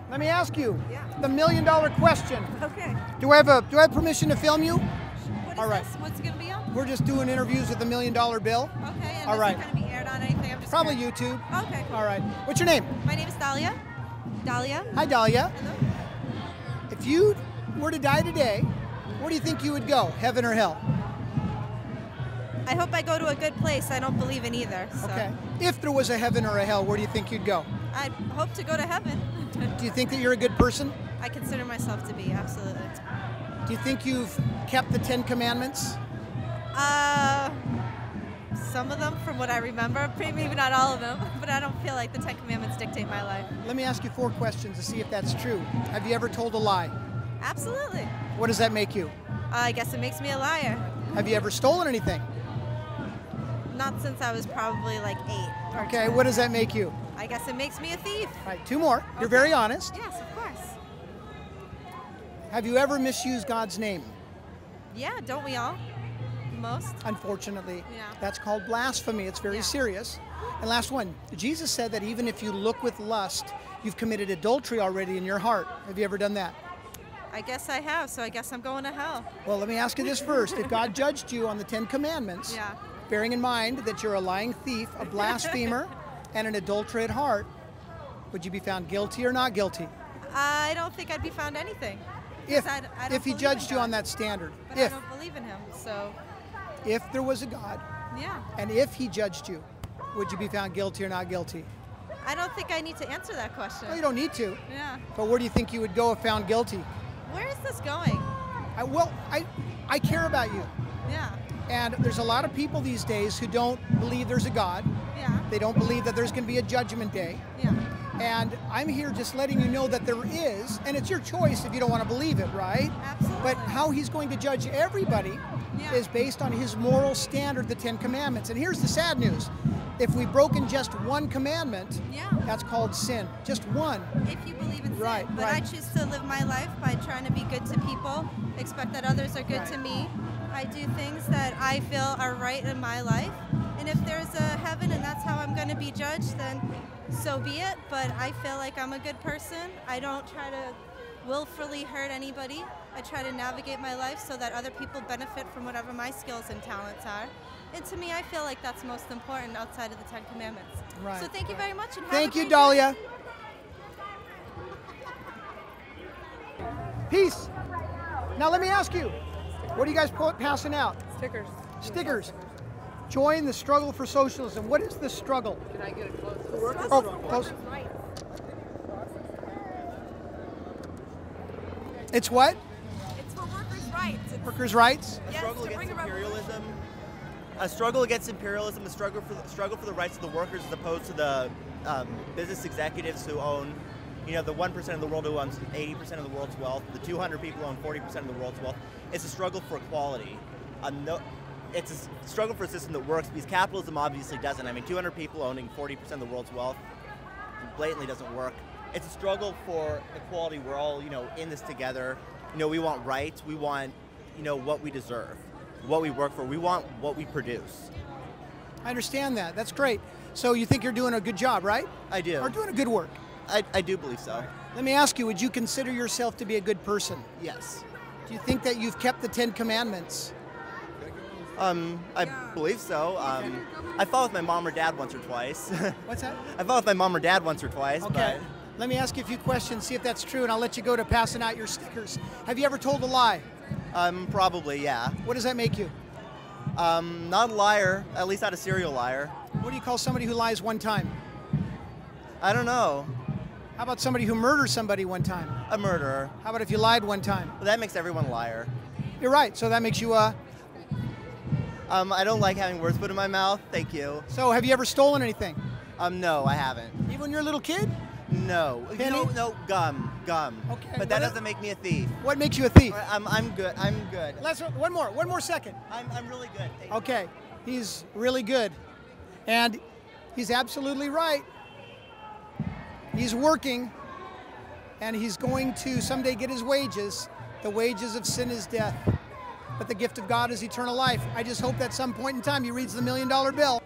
Let me ask you Yeah. the $1,000,000 question. Okay. Do I have permission to film you? What is All right. this? What's it going to be on? We're just doing interviews with the $1,000,000 bill. Okay. And All this right. is going to be aired on anything? I'm just Probably curious. YouTube. Okay. Cool. All right. What's your name? My name is Dahlia. Dahlia. Hi, Dahlia. Hello. If you were to die today, where do you think you would go? Heaven or hell? I hope I go to a good place. I don't believe in either. So. Okay. If there was a heaven or a hell, where do you think you'd go? I hope to go to heaven. Do you think that you're a good person? I consider myself to be, absolutely. Do you think you've kept the 10 Commandments? Some of them, from what I remember, maybe not all of them, but I don't feel like the 10 Commandments dictate my life. Let me ask you 4 questions to see if that's true. Have you ever told a lie? Absolutely. What does that make you? I guess it makes me a liar. Have you ever stolen anything? Not since I was probably like 8. Or Okay, 10. what does that make you? I guess it makes me a thief. All right, 2 more. You're Okay. very honest. Yes, of course. Have you ever misused God's name? Yeah, don't we all? Most. Unfortunately. Yeah. That's called blasphemy. It's very Yeah. serious. And last one. Jesus said that even if you look with lust, you've committed adultery already in your heart. Have you ever done that? I guess I have, so I guess I'm going to hell. Well, let me ask you this first. If God judged you on the 10 Commandments, Yeah. bearing in mind that you're a lying thief, a blasphemer, and an adulterer at heart, would you be found guilty or not guilty? I don't think I'd be found anything. If, 'Cause I don't if he believe judged in you on God. that standard. But I don't believe in him, so If there was a God, yeah. and if he judged you, would you be found guilty or not guilty? I don't think I need to answer that question. Well, you don't need to, Yeah. but where do you think you would go if found guilty? Where is this going? I care about you. Yeah. And there's a lot of people these days who don't believe there's a God. Yeah. They don't believe that there's going to be a judgment day. Yeah. And I'm here just letting you know that there is, and it's your choice if you don't want to believe it, right? Absolutely. But how he's going to judge everybody Yeah. is based on his moral standard, the 10 Commandments. And here's the sad news. If we've broken just one commandment, Yeah. that's called sin. Just one. If you believe in sin. Right, But right. I choose to live my life by trying to be good to people, expect that others are good to me. I do things that I feel are right in my life. And if there's a heaven and that's how I'm going to be judged, then so be it. But I feel like I'm a good person. I don't try to willfully hurt anybody. I try to navigate my life so that other people benefit from whatever my skills and talents are. And to me, I feel like that's most important outside of the 10 Commandments. Right. So thank you very much. And have Thank a you, great Dahlia. day. Peace. Now let me ask you, what are you guys passing out? Stickers. Stickers. Join the struggle for socialism. What is the struggle? Can I get a close? Oh, close. It's what? It's for workers' rights. It's, Workers' rights? A yes, struggle to bring against a imperialism. A struggle against imperialism. A struggle for the rights of the workers, as opposed to the business executives who own, the 1% of the world who owns 80% of the world's wealth. The 200 people who own 40% of the world's wealth. It's a struggle for equality. It's a struggle for a system that works, because capitalism obviously doesn't. I mean, 200 people owning 40% of the world's wealth blatantly doesn't work. It's a struggle for equality. We're all, in this together. We want rights. We want, what we deserve, what we work for. We want what we produce. I understand that. That's great. So you think you're doing a good job, right? I do. Or doing a good work? I do believe so. Let me ask you, would you consider yourself to be a good person? Yes. Do you think that you've kept the 10 Commandments? I believe so. I fought with my mom or dad once or twice. What's that? I fought with my mom or dad once or twice. Okay. Let me ask you a few questions, see if that's true, and I'll let you go to passing out your stickers. Have you ever told a lie? But probably, yeah. What does that make you? Not a liar, at least not a serial liar. What do you call somebody who lies one time? I don't know. How about somebody who murders somebody one time? A murderer. How about if you lied one time? Well, that makes everyone a liar. You're right, so that makes you I don't like having words put in my mouth. Thank you. So have you ever stolen anything? No, I haven't. Even when you're a little kid? No. Penny? No, gum. Okay. But that doesn't make me a thief. What makes you a thief? I'm good. I'm good. One more second. I'm really good. Thank you. Okay, he's really good. And he's absolutely right. He's working, and he's going to someday get his wages. The wages of sin is death, but the gift of God is eternal life. I just hope that some point in time he reads the $1,000,000 bill.